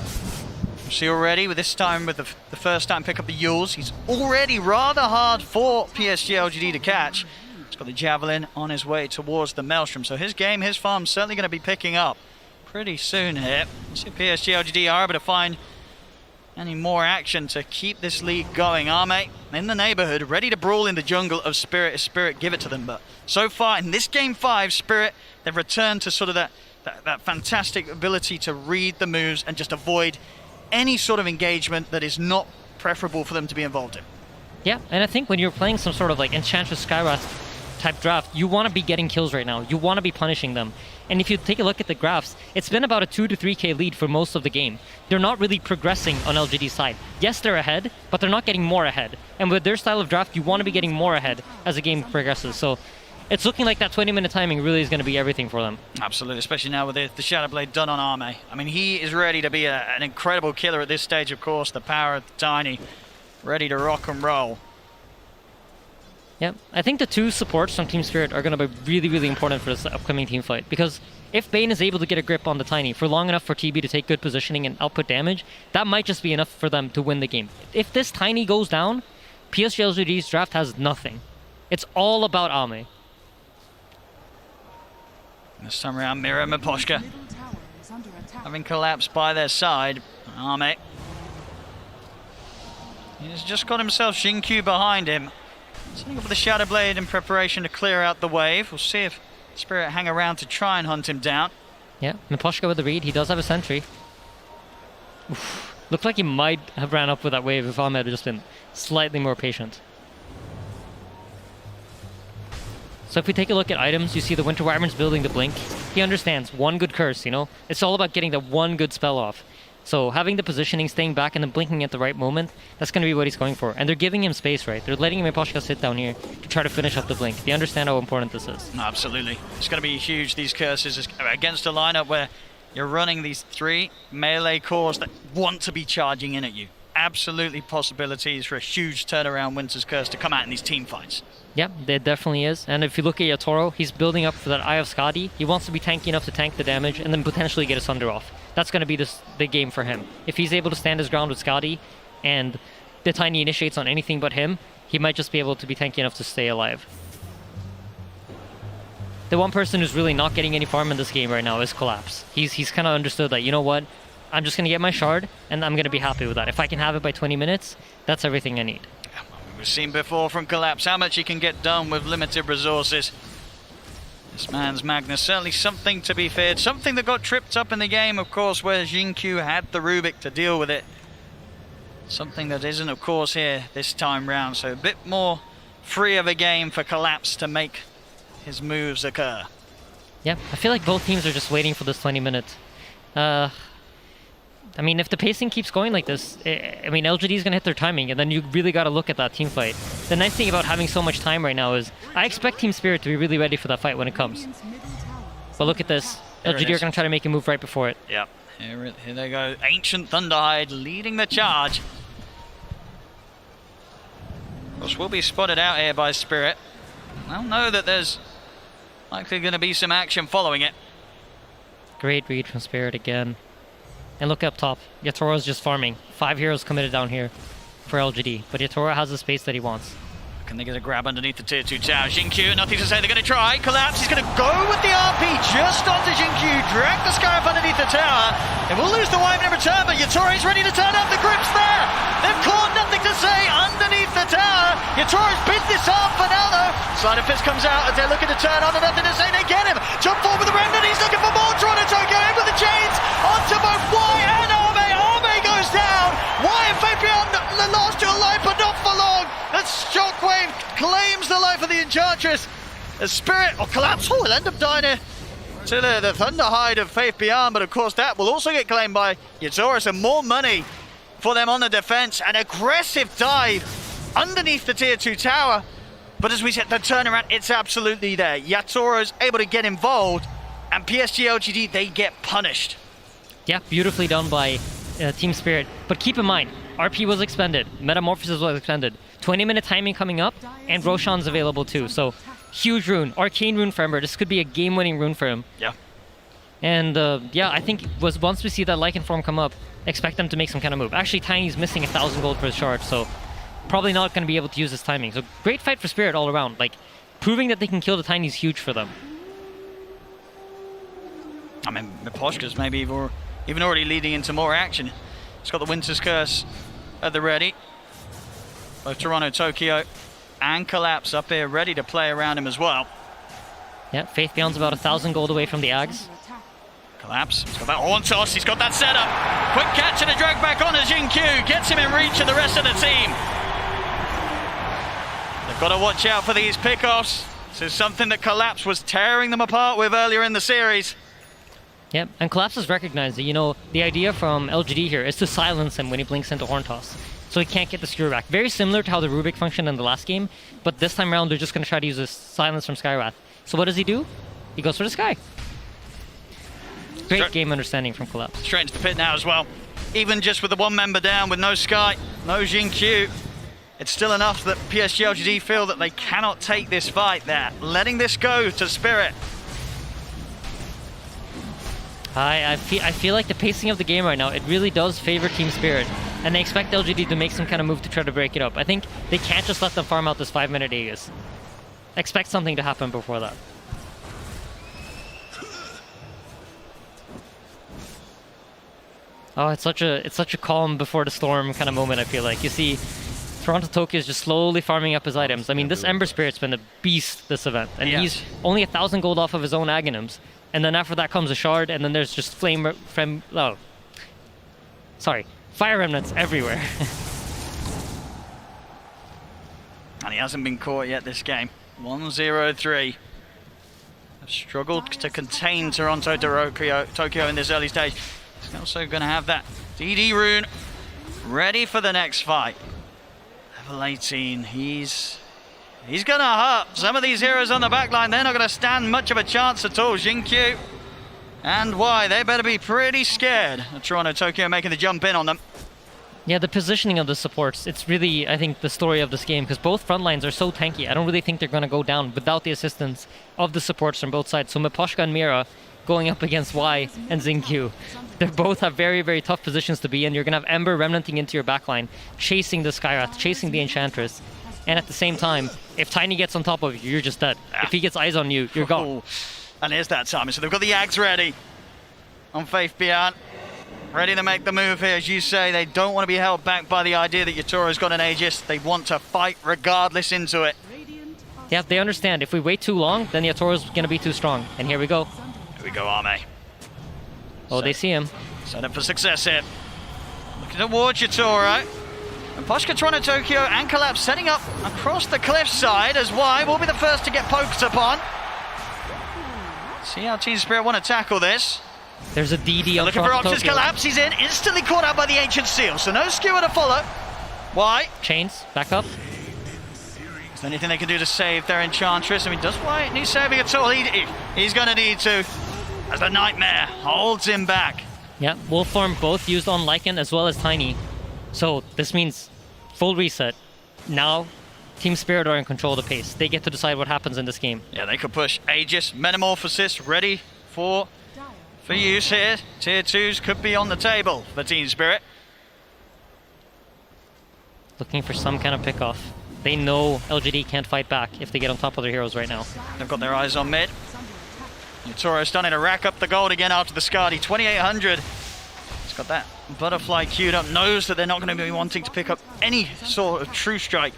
See already with this time with the first time pick up the Yules. He's already rather hard for PSG LGD to catch. He's got the Javelin on his way towards the Maelstrom. So his game, his farm certainly going to be picking up pretty soon here. See if PSG LGD are able to find any more action to keep this lead going. Arme in the neighborhood, ready to brawl in the jungle of Spirit. If Spirit give it to them. But so far in this game 5, Spirit, they've returned to sort of that fantastic ability to read the moves and just avoid any sort of engagement that is not preferable for them to be involved in. Yeah, and I think when you're playing some sort of like Enchantress Skywrath type draft, you want to be getting kills right now. You want to be punishing them. And if you take a look at the graphs, it's been about a 2 to 3k lead for most of the game. They're not really progressing on LGD's side. Yes, they're ahead, but they're not getting more ahead. And with their style of draft, you want to be getting more ahead as the game progresses. So it's looking like that 20-minute timing really is going to be everything for them. Absolutely, especially now with the Shadow Blade done on Arme. I mean, he is ready to be an incredible killer at this stage, of course. The power of the Tiny, ready to rock and roll. Yeah, I think the two supports from Team Spirit are going to be really, really important for this upcoming team fight. Because if Bane is able to get a grip on the Tiny for long enough for TB to take good positioning and output damage, that might just be enough for them to win the game. If this Tiny goes down, PSG LGD's draft has nothing. It's all about Ame. This time around, Mira and Miposhka having collapsed by their side. Ame. He's just got himself Xingqiu behind him. Setting up with the Shadow Blade in preparation to clear out the wave. We'll see if Spirit hang around to try and hunt him down. Yeah, Miposhka with the read. He does have a sentry. Oof. Looked like he might have ran up with that wave if Ahmed had just been slightly more patient. So if we take a look at items, you see the Winter Wyvern's building the Blink. He understands one good curse, you know? It's all about getting the one good spell off. So having the positioning, staying back, and then blinking at the right moment, that's going to be what he's going for. And they're giving him space, right? They're letting Miposhka sit down here to try to finish up the Blink. They understand how important this is. Absolutely. It's going to be huge, these curses, against a lineup where you're running these 3 melee cores that want to be charging in at you. Absolutely possibilities for a huge turnaround Winter's Curse to come out in these team fights. Yeah, there definitely is. And if you look at Yatoro, he's building up for that Eye of Skadi. He wants to be tanky enough to tank the damage and then potentially get a Sunder off. That's going to be the game for him. If he's able to stand his ground with Skadi and the Tiny initiates on anything but him, he might just be able to be tanky enough to stay alive. The one person who's really not getting any farm in this game right now is Collapse. He's kind of understood that, you know what, I'm just going to get my shard and I'm going to be happy with that. If I can have it by 20 minutes, that's everything I need. We've seen before from Collapse how much he can get done with limited resources. This man's Magnus, certainly something to be feared. Something that got tripped up in the game, of course, where Xingqiu had the Rubik to deal with it. Something that isn't, of course, here this time round. So a bit more free of a game for Collapse to make his moves occur. Yeah, I feel like both teams are just waiting for this 20 minutes. I mean, if the pacing keeps going like this, I mean, LGD is going to hit their timing, and then you really got to look at that team fight. The nice thing about having so much time right now is I expect Team Spirit to be really ready for that fight when it comes. But look at this. LGD are going to try to make a move right before it. Yep. Here they go. Ancient Thunderhide leading the charge. Of course, we'll be spotted out here by Spirit. They'll know that there's likely going to be some action following it. Great read from Spirit again. And look up top, Yatoro's just farming. 5 heroes committed down here for LGD, but Yatoro has the space that he wants. Can they get a grab underneath the tier 2 tower? Xingqiu, nothing to say, they're going to try. Collapse, he's going to go with the RP just onto Xingqiu, drag the Scarab underneath the tower. They will lose the Wyvern in return, but Yatoro's ready to turn up, the grip's there. They've caught, nothing to say, underneath the tower. Yatoro's pinned this off for now though. Sleight of Fist comes out as they're looking to turn on, and nothing to say, they get him. Jump forward with the remnant, he's looking for more. Toronto Tokyo in with the chains onto both Y and Arme. Arme goes down. Y and Fabian lost your life, but not for long. That Shockwave claims the life of the Enchantress. The Spirit or Collapse, will end up dying here to the Thunderhide of Faith Beyond, but of course that will also get claimed by Yatoro, and more money for them on the defense. An aggressive dive underneath the tier 2 tower, but as we said, the turnaround, it's absolutely there. Yatoro's able to get involved, and PSG LGD, they get punished. Yeah, beautifully done by Team Spirit. But keep in mind, RP was expended, Metamorphosis was expended, 20-minute timing coming up, and Roshan's available too. So, huge rune, Arcane rune for Ember. This could be a game-winning rune for him. Yeah. And yeah, I think once we see that Lycan form come up, expect them to make some kind of move. Actually, Tiny's missing 1,000 gold for his charge, so probably not going to be able to use his timing. So, great fight for Spirit all around. Like, proving that they can kill the Tiny is huge for them. I mean, Miposhka's maybe even already leading into more action. He's got the Winter's Curse at the ready. Both Toronto, Tokyo, and Collapse up here ready to play around him as well. Yeah, Faith Beyond's about 1,000 gold away from the Ags. Collapse. He's got that horn toss. He's got that setup. Quick catch and a drag back on as Jin-Kyu gets him in reach of the rest of the team. They've got to watch out for these pickoffs. This is something that Collapse was tearing them apart with earlier in the series. Yep, and Collapse has recognized that, you know, the idea from LGD here is to silence him when he blinks into Horn Toss, so he can't get the skewer back. Very similar to how the Rubik functioned in the last game, but this time around they're just going to try to use this silence from Skywrath. So what does he do? He goes for the Sky. Great game understanding from Collapse. Straight into the pit now as well. Even just with the one member down, with no Sky, no Jin-Kyu, it's still enough that PSG LGD feel that they cannot take this fight there. Letting this go to Spirit. I feel like the pacing of the game right now, it really does favor Team Spirit, and they expect LGD to make some kind of move to try to break it up. I think they can't just let them farm out this 5-minute Aegis. Expect something to happen before that. Oh, it's such a calm before the storm kind of moment, I feel like. You see Toronto Tokyo is just slowly farming up his items. I mean, this Ember Spirit's been a beast this event, and he's only 1,000 gold off of his own Aghanims. And then after that comes a shard, and then there's just fire remnants everywhere. And he hasn't been caught yet this game. 1-0-3. Have struggled to contain Toronto Tokyo in this early stage. He's also going to have that DD rune ready for the next fight. Level 18, he's going to hurt. Some of these heroes on the back line, they're not going to stand much of a chance at all. Jin-Kyu and Y, they better be pretty scared of Toronto Tokyo making the jump in on them. Yeah, the positioning of the supports, it's really, I think, the story of this game, because both front lines are so tanky. I don't really think they're going to go down without the assistance of the supports from both sides. So Miposhka and Mira going up against Y and Jin-Kyu. They both have very, very tough positions to be in. You're going to have Ember remnanting into your backline, chasing the Skywrath, chasing the Enchantress. And at the same time, if Tiny gets on top of you, you're just dead. If he gets eyes on you, you're gone. And here's that timing. So they've got the Yags ready on Faith Beyond. Ready to make the move here, as you say. They don't want to be held back by the idea that Yatoro's got an Aegis. They want to fight regardless into it. Yeah, they understand. If we wait too long, then Yatoro's going to be too strong. And here we go. Here we go, Arme. Oh, they see him. Set up for success here. Looking towards Yatoro. And Poshka, Toronto Tokyo and Collapse setting up across the cliffside as Y will be the first to get poked upon. See how Team Spirit want to tackle this. There's a DD on looking for options. Collapse, he's in, instantly caught out by the Ancient Seal, so no skewer to follow. Y. Chains, back up. Is there anything they can do to save their Enchantress? I mean, does Y need saving at all? He's going to need to, as the Nightmare holds him back. Yeah, Wolf Form both used on Lycan as well as Tiny. So this means full reset. Now, Team Spirit are in control of the pace. They get to decide what happens in this game. Yeah, they could push Aegis, Metamorphosis, ready for use here. Tier 2s could be on the table for Team Spirit. Looking for some kind of pickoff. They know LGD can't fight back if they get on top of their heroes right now. They've got their eyes on mid. Yatoro starting to rack up the gold again after the Skadi. 2,800. He's got that butterfly queued up. Knows that they're not going to be wanting to pick up any sort of true strike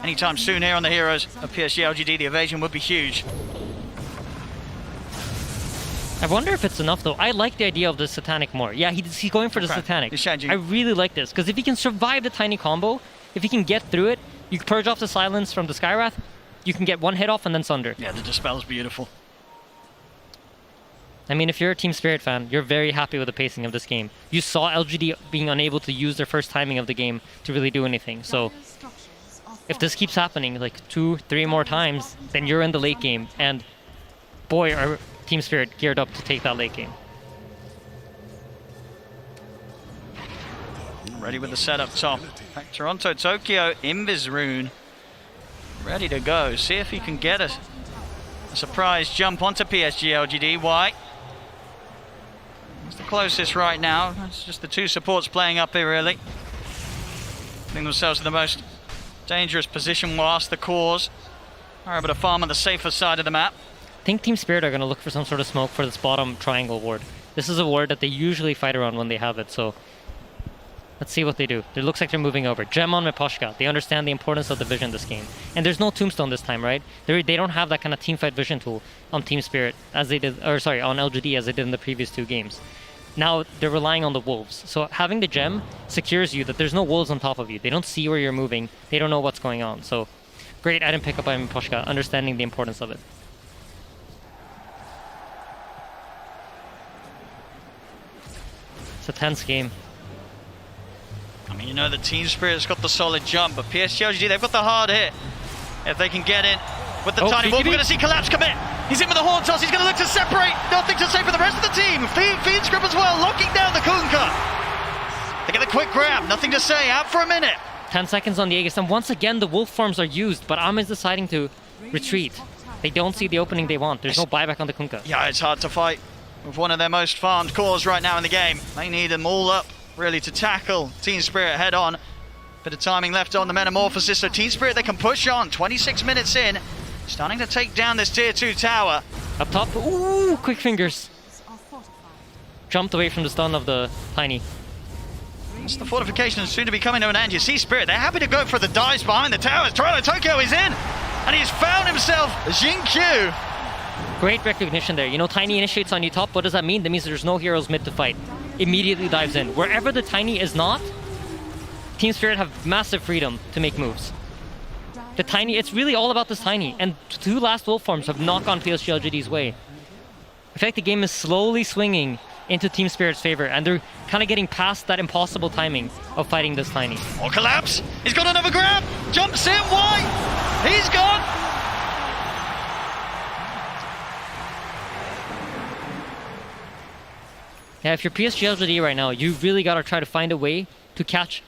anytime soon here on the heroes of PSG LGD. The evasion would be huge. I wonder if it's enough, though. I like the idea of the Satanic more. Yeah, he's going for the Satanic. I really like this, because if he can survive the Tiny combo, if he can get through it, you can purge off the silence from the Skywrath, you can get one hit off and then Sunder. Yeah, the Dispel's beautiful. I mean, if you're a Team Spirit fan, you're very happy with the pacing of this game. You saw LGD being unable to use their first timing of the game to really do anything. So if this keeps happening like 2-3 more times, then you're in the late game. And boy, are Team Spirit geared up to take that late game. Ready with the setup top. Back Toronto Tokyo, Invis rune. Ready to go. See if he can get a surprise jump onto PSG LGD. Y. He's the closest right now. It's just the two supports playing up here, really. Putting themselves in the most dangerous position whilst the cores are able to farm on the safer side of the map. I think Team Spirit are going to look for some sort of smoke for this bottom triangle ward. This is a ward that they usually fight around when they have it, so Let's see what they do. It looks like they're moving over. Gem on Miposhka. They understand the importance of the vision this game. And there's no Tombstone this time, right? They don't have that kind of teamfight vision tool on Team Spirit as they did, or sorry, on LGD as they did in the previous 2 games. Now they're relying on the wolves. So having the gem secures you that there's no wolves on top of you. They don't see where you're moving. They don't know what's going on. So great item pickup by Miposhka, understanding the importance of it. It's a tense game. I mean, you know, the Team Spirit's got the solid jump, but PSG LGD, they've got the hard hit. If they can get in with the tiny ball, we're going to see Collapse come in. He's in with the horn toss. He's going to look to separate. Nothing to say for the rest of the team. Fiend's Grip as well, locking down the Kunkka. They get a quick grab. Nothing to say. Out for a minute. 10 seconds on the Aegis, and once again the wolf forms are used, but Am is deciding to retreat. They don't see the opening they want. There's no buyback on the Kunkka. Yeah, it's hard to fight with one of their most farmed cores right now in the game. They need them all up, really, to tackle Team Spirit head on. Bit of timing left on the Metamorphosis, so Team Spirit, they can push on. 26 minutes in, starting to take down this tier 2 tower. Up top, ooh, quick fingers. Jumped away from the stun of the Tiny. It's the fortification is soon to be coming to an end. You see Spirit, they're happy to go for the dives behind the towers. Toronto Tokyo is in, and he's found himself Jin Q. Great recognition there. You know, Tiny initiates on you top. What does that mean? That means there's no heroes mid to fight. Immediately dives in. Wherever the Tiny is not, Team Spirit have massive freedom to make moves. The Tiny, it's really all about this Tiny. And 2 last wolf forms have not gone PSG LGD's way. In fact, the game is slowly swinging into Team Spirit's favor, and they're kind of getting past that impossible timing of fighting this Tiny. Or Collapse. He's got another grab. Jumps in. Why? He's gone. Yeah, if you're PSG LGD right now, you really got to try to find a way to catch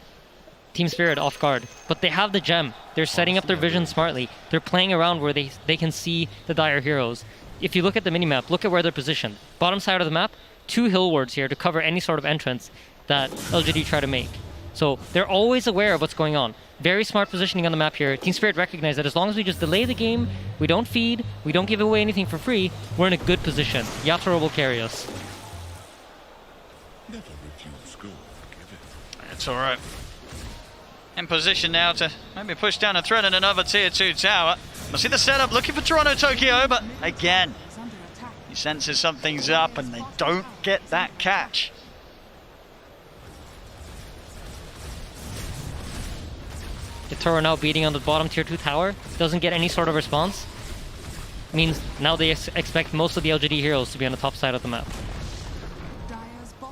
Team Spirit off guard. But they have the gem. They're setting up their vision smartly. They're playing around where they can see the dire heroes. If you look at the minimap, look at where they're positioned. Bottom side of the map, 2 hill wards here to cover any sort of entrance that LGD try to make. So they're always aware of what's going on. Very smart positioning on the map here. Team Spirit recognize that as long as we just delay the game, we don't feed, we don't give away anything for free, we're in a good position. Yatoro will carry us. It's alright. In position now to maybe push down a threat in another tier 2 tower. We'll see the setup looking for Toronto Tokyo, but again, he senses something's up and they don't get that catch. Yatoro now beating on the bottom tier 2 tower. Doesn't get any sort of response. Means now they expect most of the LGD heroes to be on the top side of the map.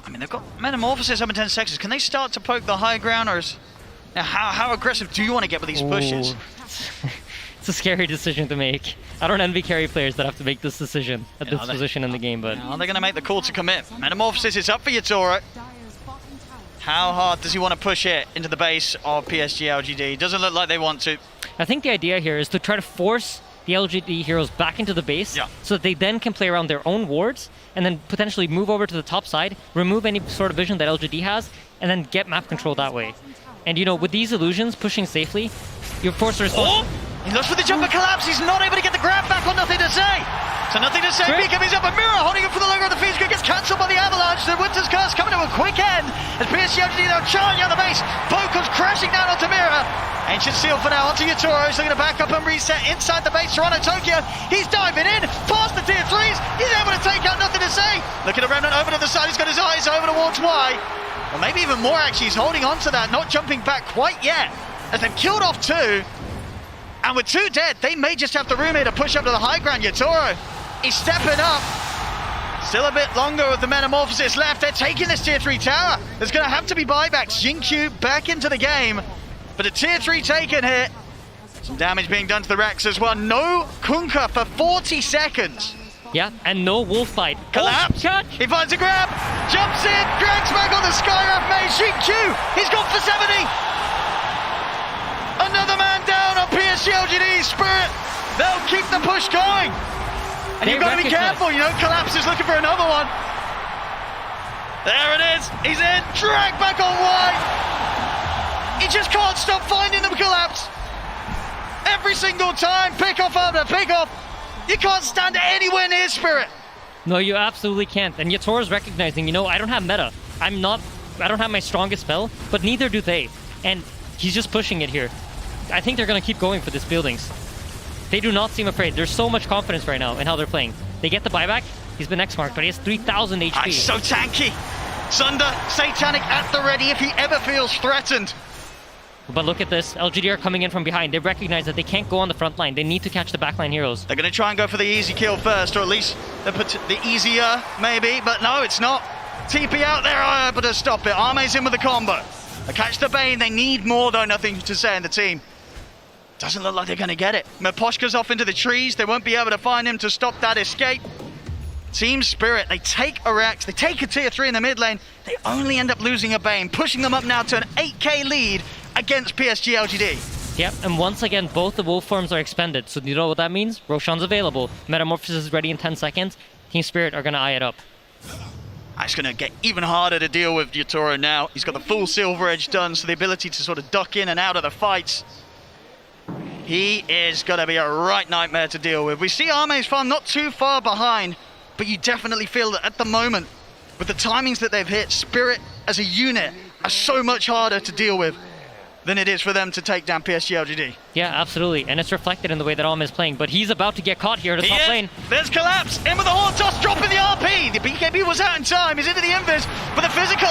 I mean, they've got Metamorphosis up in 10 seconds. Can they start to poke the high ground, or is... Now, how aggressive do you want to get with these pushes? It's a scary decision to make. I don't envy carry players that have to make this decision at this position in the game, but... Are they going to make the call to commit? Metamorphosis is up for Yatoro. How hard does he want to push it into the base of PSG LGD? Doesn't look like they want to. I think the idea here is to try to force the LGD heroes back into the base, so that they then can play around their own wards and then potentially move over to the top side, remove any sort of vision that LGD has, and then get map control that way. And you know, with these illusions pushing safely, you're forced to respond. He looks for the jumper Collapse. He's not able to get the grab back on Nothing to Say. So Nothing to Say. Beacon is up a mirror, holding him for the logo of the Fiend's Grip. Gets cancelled by the Avalanche. The Winter's Curse coming to a quick end as PSG LGD now charging on the base. Poe comes crashing down onto Mirror. Ancient Seal for now onto Yatoro. He's looking to back up and reset inside the base. Toronto Tokyo. He's diving in past the tier 3s. He's able to take out Nothing to Say. Looking at Remnant over to the side. He's got his eyes over towards Y. Or maybe even more actually. He's holding on to that, not jumping back quite yet. As they've killed off 2. And with 2 dead, they may just have the room here to push up to the high ground. Yatoro, he's stepping up. Still a bit longer with the Metamorphosis left. They're taking this tier 3 tower. There's going to have to be buybacks. Jinkyu back into the game. But a tier 3 taken here. Some damage being done to the Rex as well. No Kunkka for 40 seconds. Yeah, and no wolf fight. Collapse. He finds a grab. Jumps in. Drags back on the Skywrath Mage. Jinkyu, he's gone for 70. Another man down on PSG LGD. Spirit, they'll keep the push going. And you've got to be careful, you know, Collapse is looking for another one. There it is, he's in, drag back on Y. He just can't stop finding them, Collapse. Every single time, pick off after pick off. You can't stand anywhere near Spirit. No, you absolutely can't. And Yatoro's recognizing, you know, I don't have meta. I'm not I don't have my strongest spell, but neither do they. And he's just pushing it here. I think they're going to keep going for this buildings. They do not seem afraid. There's so much confidence right now in how they're playing. They get the buyback. He's been X-marked, but he has 3,000 HP. He's so tanky. Sunder, Satanic at the ready if he ever feels threatened. But look at this. LGD are coming in from behind. They recognize that they can't go on the front line. They need to catch the backline heroes. They're going to try and go for the easy kill first, or at least the easier, maybe. But no, it's not. TP out there are able to stop it. Arme's in with the combo. They catch the Bane. They need more, though. Nothing to say in the team. Doesn't look like they're going to get it. Miposhka's off into the trees. They won't be able to find him to stop that escape. Team Spirit, they take a Rex, they take a tier 3 in the mid lane. They only end up losing a Bane, pushing them up now to an 8k lead against PSG LGD. Yep, and once again, both the wolf forms are expended. So you know what that means? Roshan's available. Metamorphosis is ready in 10 seconds. Team Spirit are going to eye it up. It's going to get even harder to deal with Yatoro now. He's got the full Silver Edge done, so the ability to sort of duck in and out of the fights. He is going to be a right nightmare to deal with. We see Arme's farm not too far behind, but you definitely feel that at the moment, with the timings that they've hit, Spirit as a unit are so much harder to deal with than it is for them to take down PSG LGD. Yeah, absolutely, and it's reflected in the way that Alma is playing, but he's about to get caught here at the top lane. There's Collapse, in with the Horn Toss, dropping the RP. The BKB was out in time, he's into the Invis, but the physical,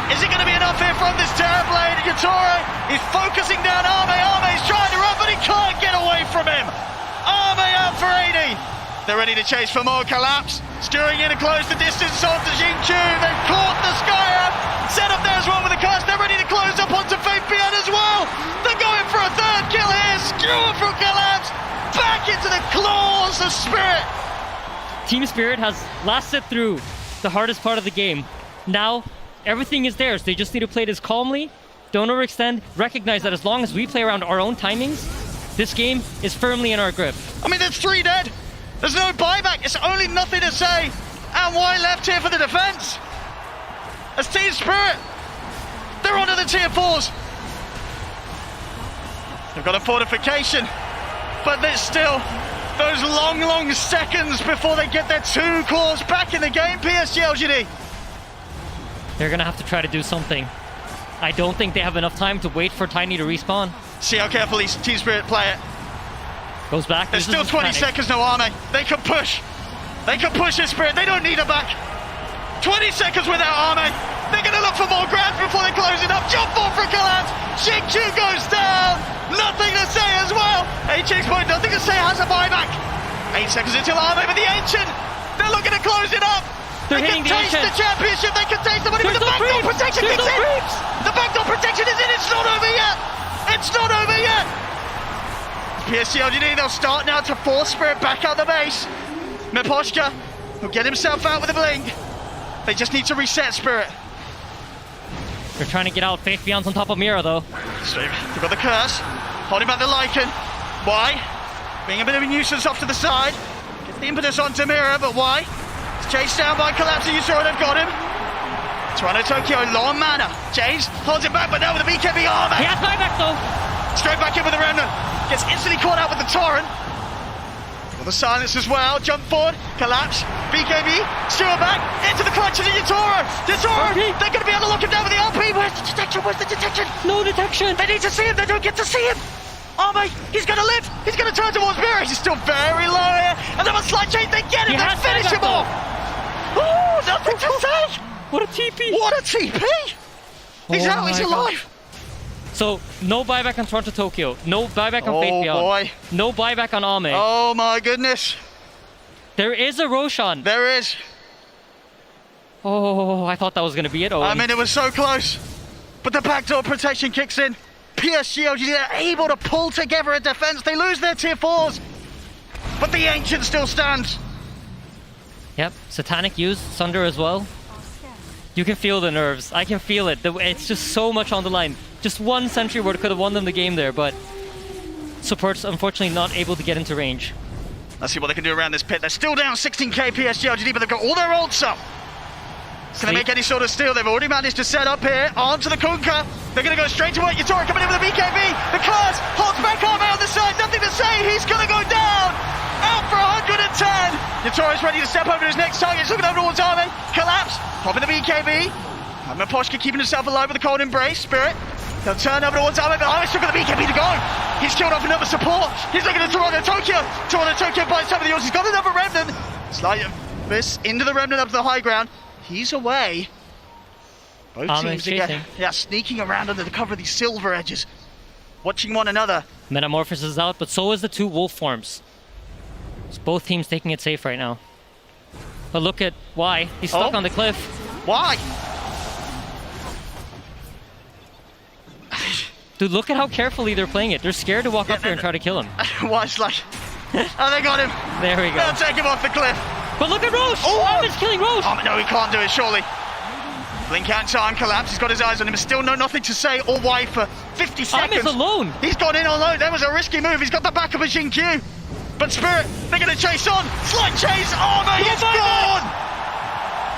is it going to be enough here from this Terrorblade? Yatoro is focusing down Arme, Arme's trying to run, but he can't get away from him. Arme out for 80. They're ready to chase for more. Collapse, steering in to close the distance onto Xingqiu. They've caught the Skyrab, set up there as well with the curse. They're ready to close up onto Fate Pian as well. They're going for a third kill here. Skewer from Collapse, back into the claws of Spirit. Team Spirit has lasted through the hardest part of the game. Now, everything is theirs. They just need to play this calmly, don't overextend, recognize that as long as we play around our own timings, this game is firmly in our grip. I mean, there's 3 dead. There's no buyback. It's only nothing to say. And why left here for the defense? As Team Spirit, they're onto the tier 4s. They've got a fortification, but there's still those long seconds before they get their 2 cores back in the game. PSG LGD. They're gonna have to try to do something. I don't think they have enough time to wait for Tiny to respawn. See how carefully Team Spirit play it. Goes back. There's still 20 seconds, no Arme. They can push. They can push this Spirit. They don't need a back. 20 seconds without Arme. They're going to look for more grabs before they close it up. Jump ball for Collapse. Xingqiu goes down. Nothing to say as well. HX point, nothing to say, has a buyback. 8 seconds until Arme with the Ancient. They're looking to close it up. They're they can hitting taste the championship. They can taste the money, but the backdoor protection kicks in. The backdoor protection is in. It's not over yet. It's not over yet. PSG LGD, they'll start now to force Spirit back out the base. Miposhka will get himself out with a blink. They just need to reset Spirit. They're trying to get out. Faith Beyond's on top of Mira, though. So they've got the curse, holding back the Lycan. Why? Being a bit of a nuisance off to the side. Gets the impetus onto Mira, but why? It's chased down by Collapse, you saw they've got him. Toronto Tokyo, low on mana. James holds him back, but now with the BKB armor. He has buyback, though. Straight back in with the Remnant. Gets instantly caught out with the Torrent. Well, the silence as well. Jump forward. Collapse. BKB. Stewart back. Into the clutches of Yatoro. Yatoro. RP. They're going to be able to look him down with the RP. Where's the detection? Where's the detection? No detection. They need to see him. They don't get to see him. Arme, he's going to live. He's going to turn towards Mira. He's still very low here. And then a slide chain. They get him. They finish him off. Ooh, nothing to say. What a TP. What a TP. He's out. He's alive. So, no buyback on Toronto Tokyo. No buyback on Fate Beyond. Oh boy. No buyback on Ame. Oh my goodness. There is a Roshan. There is. Oh, I thought that was going to be it. I mean, it was so close. But the backdoor protection kicks in. PSG LGD are able to pull together a defense. They lose their tier 4s. But the Ancient still stands. Yep, Satanic used, Sunder as well. You can feel the nerves. I can feel it. It's just so much on the line. Just one Sentry Ward could have won them the game there, but support's unfortunately not able to get into range. Let's see what they can do around this pit. They're still down 16k PSG LGD, but they've got all their ults up. Can they make any sort of steal? They've already managed to set up here onto the Kunkka. They're going to go straight to it. Yatoro coming in with the BKB. The curse holds back Arme on the side. Nothing to say. He's going to go down. Out for 110. Yatoro's ready to step over to his next target. He's looking over towards Arme. Collapse. Popping the BKB. Miposhka keeping himself alive with a cold embrace. Spirit, they'll turn over towards Armin, but Armin's still got the BKB to go. He's killed off another support. He's looking at Toronto Tokyo. Toronto Tokyo buys some of the yours. He's got another Remnant. Slight miss into the Remnant up to the high ground. He's away. Both teams again, sneaking around under the cover of these silver edges, watching one another. Metamorphosis is out, but so is the 2 wolf forms. It's both teams taking it safe right now. But look at why. He's stuck on the cliff. Why? Dude, look at how carefully they're playing it. They're scared to walk up here and try to kill him. Why's like... Oh, they got him. There we go. They'll take him off the cliff. But look at Roche! Oh, Armin's killing Roche! Oh, no, he can't do it, surely. Blink out time collapse. He's got his eyes on him, but still nothing to say or why for 50 seconds. Armin's alone. He's gone in alone. That was a risky move. He's got the back of a Jin Q. But Spirit, they're going to chase on. Slight chase. Armin is gone.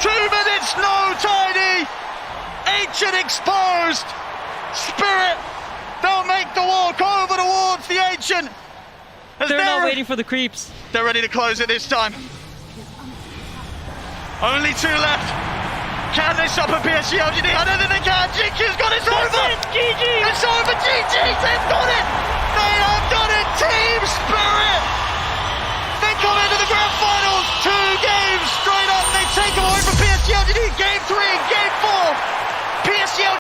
2 minutes, no Tiny. Ancient exposed. Spirit, they'll make the walk over towards the Ancient. They're not waiting for the creeps. They're ready to close it this time. Only 2 left. Can they stop a PSG LGD? I don't think they can. GQ's got it. It's over. GG. It's over. GG. They've got it. They have done it. Team Spirit. They come into the grand finals. 2 games straight up. They take them away from PSG LGD. Game 3 and Game 4. PSG LGD.